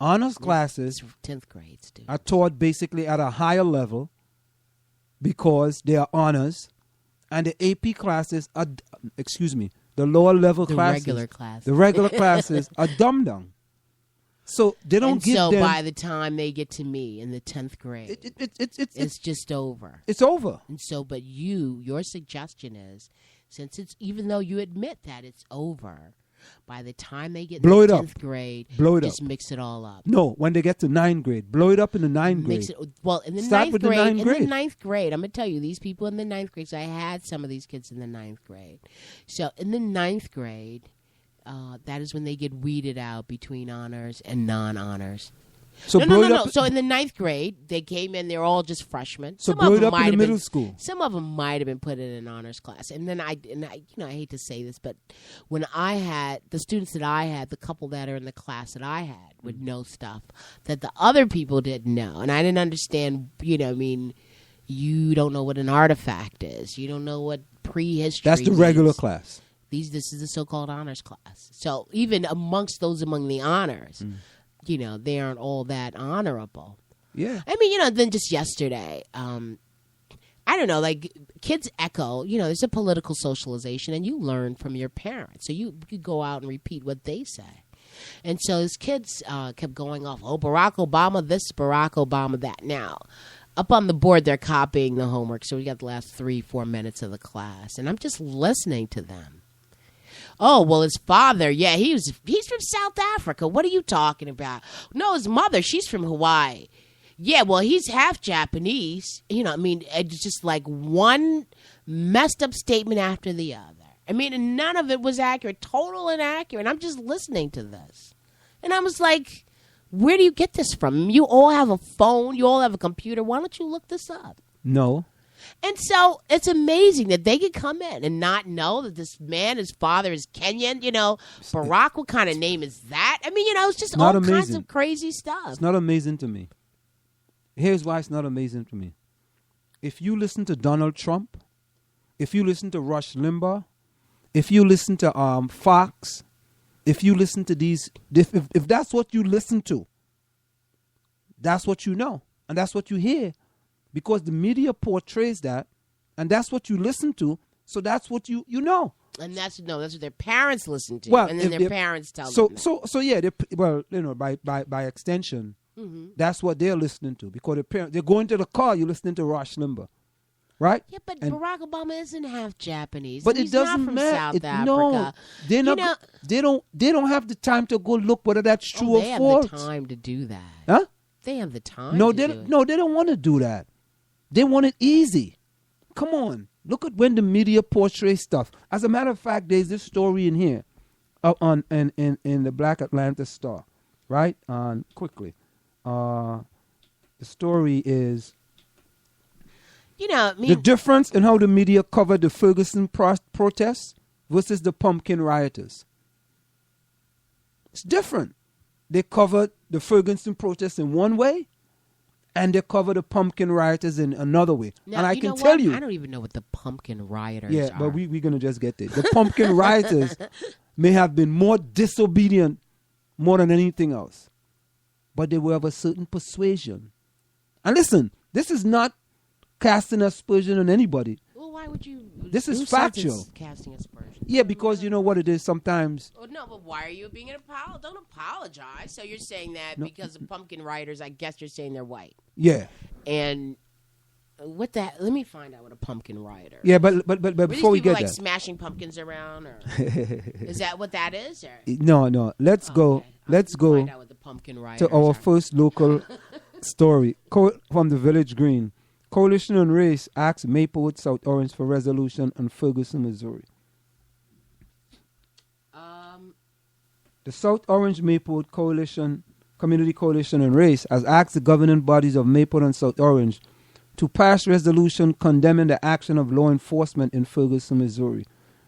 Honors classes 10th grade students are taught basically at a higher level because they are honors, and the AP classes are, the lower level classes, the regular classes are dumbed down. So they don't give them. So by the time they get to me in the 10th grade, it's just over. It's over. And so, but your suggestion is, since it's, even though you admit that it's over, by the time they get to the 10th grade, just mix it all up. No, when they get to 9th grade, blow it up in the 9th grade. In the 9th grade, I'm going to tell you, these people in the 9th grade, so I had some of these kids in the 9th grade. So in the 9th grade, that is when they get weeded out between honors and non-honors. So no. So in the 9th grade, they came in. They're all just freshmen. So blow it up in the middle school. Some of them might have been put in an honors class. And then I hate to say this, but when I had the students that I had, the couple that are in the class that I had would know stuff that the other people didn't know, and I didn't understand. You don't know what an artifact is. You don't know what prehistory. That's the regular class. This is the so-called honors class. So even amongst those among the honors. They aren't all that honorable. Yeah. I mean, then just yesterday, I don't know, like kids echo, there's a political socialization and you learn from your parents. So you go out and repeat what they say. And so his kids kept going off, Barack Obama this, Barack Obama that. Now, up on the board, they're copying the homework. So we got the last 3-4 minutes of the class. And I'm just listening to them. Oh, well, his father, he's from South Africa. What are you talking about? No, his mother, she's from Hawaii. Yeah, well, he's half Japanese. It's just like one messed up statement after the other. And none of it was accurate, total inaccurate. And I'm just listening to this. And I was like, where do you get this from? You all have a phone. You all have a computer. Why don't you look this up? No. And so it's amazing that they could come in and not know that this man, his father is Kenyan. Barack, what kind of name is that? It's just all kinds of crazy stuff. It's not amazing to me. Here's why it's not amazing to me. If you listen to Donald Trump, if you listen to Rush Limbaugh, if you listen to Fox, if you listen to these, if that's what you listen to, that's what you know, and that's what you hear. Because the media portrays that, and that's what you listen to, so that's what you know. And that's what their parents listen to, and then their parents tell them. By extension, that's what they're listening to. Because they're going to the car, you're listening to Rush Limbaugh, right? Yeah, but Barack Obama isn't half Japanese. But he's it doesn't not from matter. South Africa. No, they're not. They don't have the time to go look whether that's true or false. They have the time to do that. Huh? They have the time. They don't want to do that. They want it easy. Come on. Look at when the media portrays stuff. As a matter of fact, there's this story in here in the Black Atlanta Star, right? Quickly. The story is the difference in how the media covered the Ferguson protests versus the pumpkin rioters. It's different. They covered the Ferguson protests in one way, and they cover the pumpkin rioters in another way. Now, and I can tell you. I don't even know what the pumpkin rioters are. Yeah, but we're going to just get there. The pumpkin rioters may have been more disobedient more than anything else. But they were of a certain persuasion. And listen, this is not casting aspersion on anybody. Well, why would you? This is factual. Casting aspersion. Yeah, because you know what it is sometimes. Oh, no, but why are you being don't apologize? So you're saying that because the pumpkin rioters, I guess you're saying they're white. Yeah. And what that? Let me find out what a pumpkin rioter. Yeah, but before we get like there, smashing pumpkins around, or is that what that is? Or? No. Let's go. Okay. Let's go find out what the pumpkin rioters to our are. first local story from the Village Green. Coalition on Race asks Maplewood South Orange for resolution on Ferguson, Missouri. The South Orange Maplewood Community Coalition on Race has asked the governing bodies of Maplewood and South Orange to pass resolution condemning the action of law enforcement in Ferguson, Missouri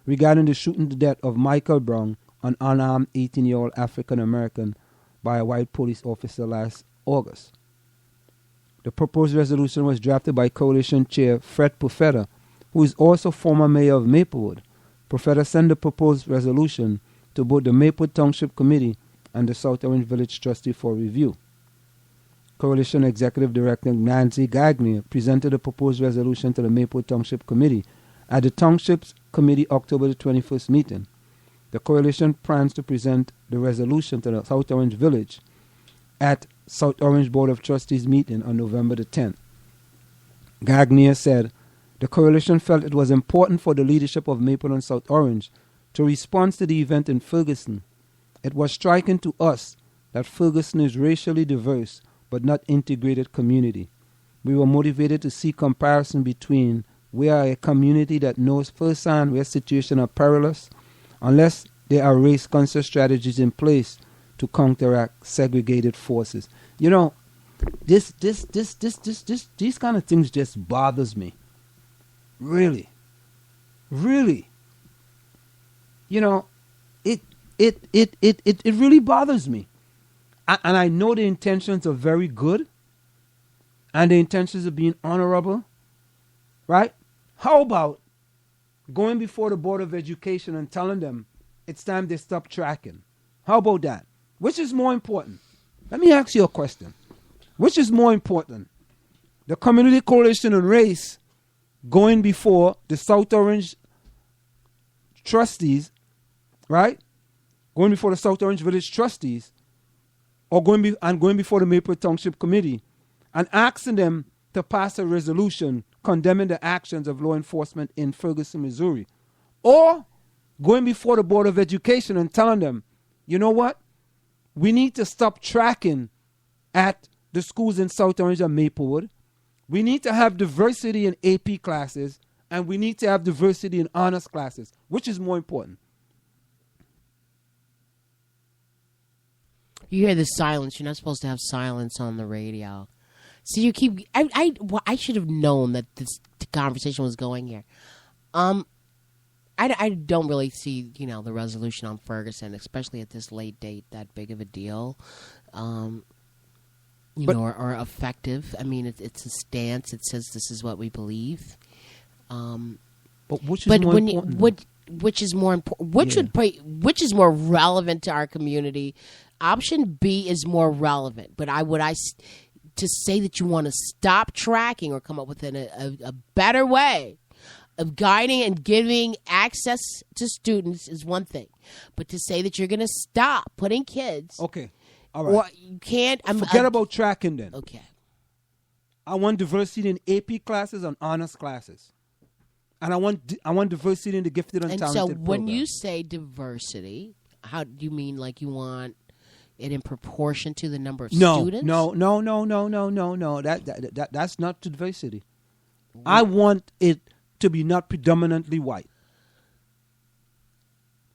regarding the shooting to death of Michael Brown, an unarmed 18-year-old African-American, by a white police officer last August. The proposed resolution was drafted by Coalition Chair Fred Profeta, who is also former mayor of Maplewood. Profeta sent the proposed resolution to both the Maplewood Township Committee and the South Orange Village Trustee for review. Coalition Executive Director Nancy Gagnier presented a proposed resolution to the Mayport Township Committee at the Township's Committee October the 21st meeting. The coalition plans to present the resolution to the South Orange Village at South Orange Board of Trustees meeting on November the 10th. Gagnier said the coalition felt it was important for the leadership of Mayport and South Orange to respond to the event in Ferguson. It was striking to us that Ferguson is racially diverse but not integrated community. We were motivated to see comparison between we are a community that knows firsthand where situations are perilous unless there are race-conscious strategies in place to counteract segregated forces. You know, these kind of things just bothers me. Really. You know, it really bothers me. And I know the intentions are very good. And the intentions of being honorable. Right? How about going before the Board of Education and telling them it's time they stop tracking? How about that? Which is more important? Let me ask you a question. Which is more important? The Community Coalition on Race going before the South Orange trustees, right? Going before the South Orange Village trustees, or going before the Mayport Township Committee and asking them to pass a resolution condemning the actions of law enforcement in Ferguson, Missouri, or going before the Board of Education and telling them, you know what? We need to stop tracking at the schools in South Orange and Maplewood. We need to have diversity in AP classes, and we need to have diversity in honors classes. Which is more important? You hear the silence. You're not supposed to have silence on the radio. So you keep. I should have known that this conversation was going here. I don't really see, the resolution on Ferguson, especially at this late date, that big of a deal, or effective. I mean, it's a stance. It says this is what we believe. But which is more important? Which is more important? Which is more relevant to our community? Option B is more relevant. But to say that you want to stop tracking or come up with a better way of guiding and giving access to students is one thing. But to say that you're going to stop putting kids... Okay. All right. Or you can't... Forget about tracking then. Okay. I want diversity in AP classes and honors classes. And I want diversity in the gifted and talented so when program. you say diversity, how do you mean like you want it in proportion to the number of students? No. That's not diversity. I want it to be not predominantly white.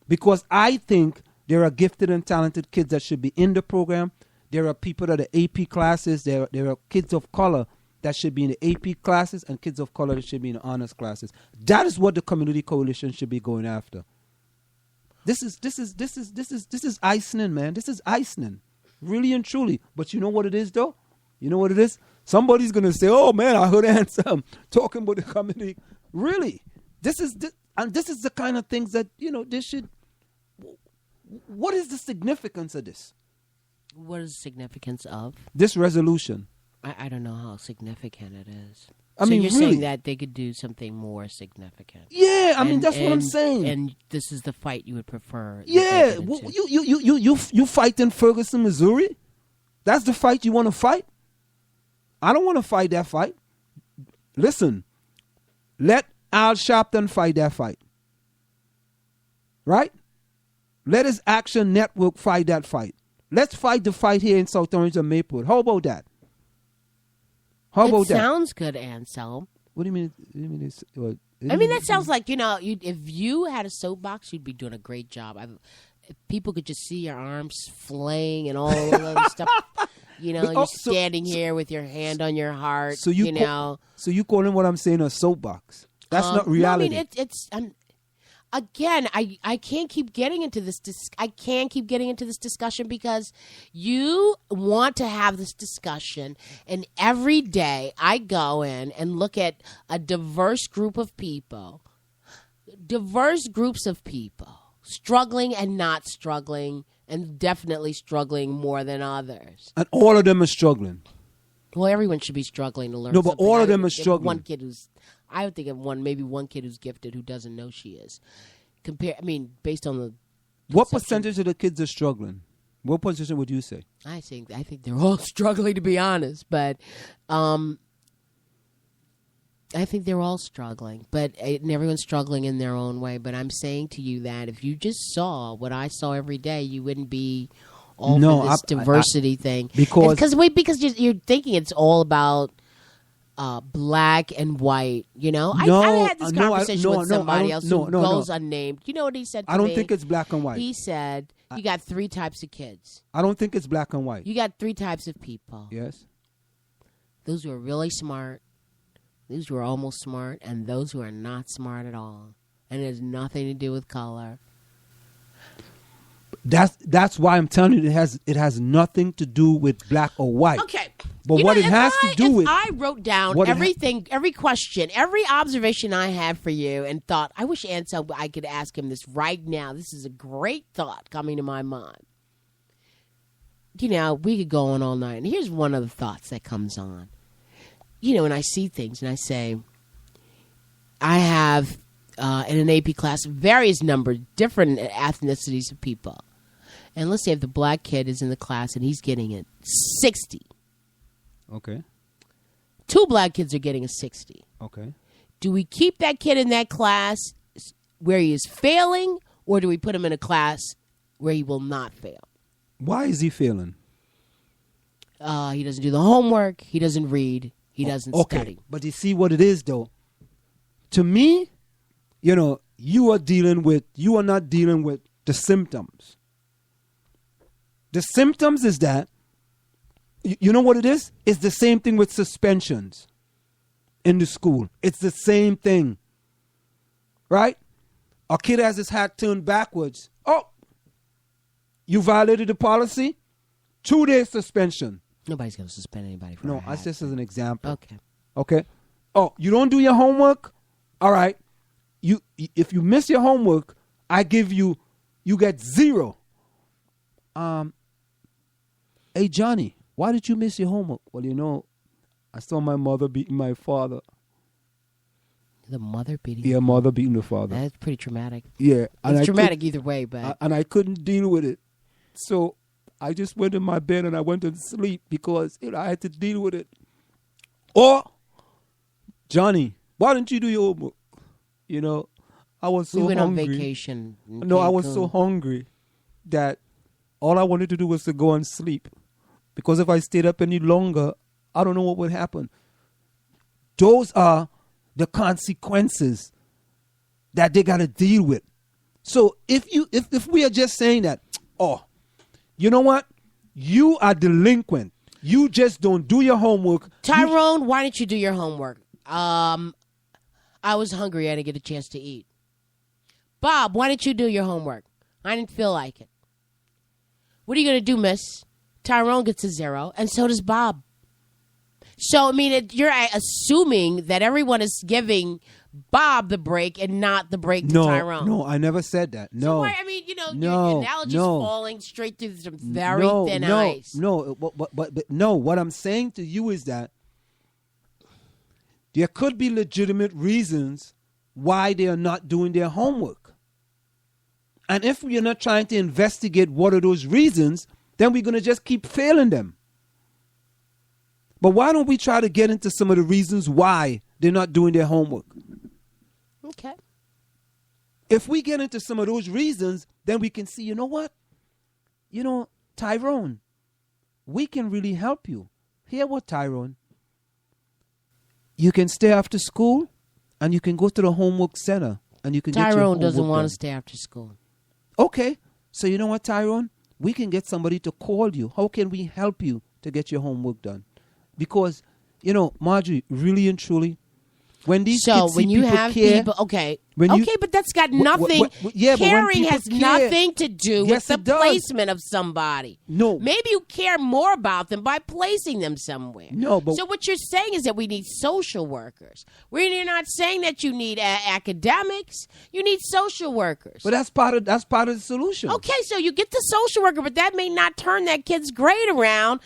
Because I think there are gifted and talented kids that should be in the program. There are people that are AP classes. There are kids of color that should be in the AP classes and kids of color that should be in the honors classes. That is what the Community Coalition should be going after. This is icing, man. This is icing. Really and truly. But you know what it is, though? You know what it is? Somebody's going to say, oh, man, I heard Ansem talking about the community. Really? This is the kind of things that, this should... What is the significance of this? What is the significance of? This resolution. I don't know how significant it is. You're really saying that they could do something more significant. Yeah, that's what I'm saying. And this is the fight you would prefer. Yeah, you fight in Ferguson, Missouri? That's the fight you want to fight? I don't want to fight that fight. Listen, let Al Sharpton fight that fight. Right? Let his Action Network fight that fight. Let's fight the fight here in South Orange and Maplewood. How about that? It sounds good, Anselm. What do you mean? That sounds like, if you had a soapbox, you'd be doing a great job. If people could just see your arms flaying and all of that stuff. You're standing here with your hand on your heart. So so you calling what I'm saying a soapbox? That's not reality. No, it's again, I can't keep getting into this. I can't keep getting into this discussion because you want to have this discussion, and every day I go in and look at a diverse group of people, diverse groups of people, struggling and not struggling, and definitely struggling more than others. And all of them are struggling. Well, everyone should be struggling to learn. No, but something. all of them are struggling. One kid I would think of maybe one kid who's gifted who doesn't know she is. Based on the. What percentage of the kids are struggling? What position would you say? I think they're all struggling, to be honest, but I think they're all struggling, and everyone's struggling in their own way. But I'm saying to you that if you just saw what I saw every day, you wouldn't be all for this diversity thing. Because you're thinking it's all about black and white. You know, I had this conversation with somebody else who goes unnamed. You know what he said to me? I don't think it's black and white. He said, you got 3 types of kids. I don't think it's black and white. You got 3 types of people. Yes. Those who are really smart, those who are almost smart, and those who are not smart at all. And it has nothing to do with color. That's why I'm telling you it has nothing to do with black or white. Okay. But what it has to do with... I wrote down everything, every question, every observation I had for you and thought, I wish Ansel, I could ask him this right now. This is a great thought coming to my mind. You know, we could go on all night. And here's one of the thoughts that comes on. You know, when I see things and I say, I have in an AP class various numbers, different ethnicities of people. And let's say if the black kid is in the class and he's getting a 60. Okay. 2 black kids are getting a 60. Okay. Do we keep that kid in that class where he is failing, or do we put him in a class where he will not fail? Why is he failing? He doesn't do the homework. He doesn't read. He doesn't study. But you see what it is, though. To me, you know, you are not dealing with the symptoms. The symptoms is that, you know what it is? It's the same thing with suspensions in the school. It's the same thing. Right? A kid has his hat turned backwards. Oh, you violated the policy? 2-day suspension. Nobody's going to suspend anybody for No, that's just as an example. Okay. Oh, you don't do your homework? All right. If you miss your homework, I give you get 0. Hey, Johnny, why did you miss your homework? Well, you know, I saw my mother beating my father. The mother beating? Yeah, mother beating the father. That's pretty traumatic. Yeah. It's traumatic either way, but... and I couldn't deal with it. So I just went in my bed and I went to sleep because I had to deal with it. Or, Johnny, why didn't you do your homework? You know, I was so hungry. We went on vacation. No, I was so hungry that all I wanted to do was to go and sleep. Because if I stayed up any longer, I don't know what would happen. Those are the consequences that they got to deal with. So if we are just saying that, oh, you know what? You are delinquent. You just don't do your homework. Tyrone, why didn't you do your homework? I was hungry. I didn't get a chance to eat. Bob, why didn't you do your homework? I didn't feel like it. What are you going to do, miss? Tyrone gets a 0, and so does Bob. So, I mean, you're assuming that everyone is giving Bob the break and not the break to Tyrone. No, I never said that. No. So why, I mean, you know, your analogy's falling straight through some very thin ice. But no, what I'm saying to you is that there could be legitimate reasons why they are not doing their homework. And if we are not trying to investigate what are those reasons, then we're going to just keep failing them. But why don't we try to get into some of the reasons why they're not doing their homework? Okay. If we get into some of those reasons, then we can see, you know what? You know, Tyrone, we can really help you. Hear what, Tyrone? You can stay after school and you can go to the homework center and you can get your homework Tyrone doesn't want to stay after school. Okay. So you know what, Tyrone? We can get somebody to call you. How can we help you to get your homework done? Because, you know, Marjorie, really and truly, When these so kids when see you people have care, people, okay, when you- okay, but that's got nothing. yeah, but when caring people has care- nothing to do Yes, with it the does. placement of somebody. No. Maybe you care more about them by placing them somewhere. No, but- so what you're saying is that we need social workers. We're not saying that you need academics. You need social workers. But that's part of the solution. Okay, so you get the social worker, but that may not turn that kid's grade around.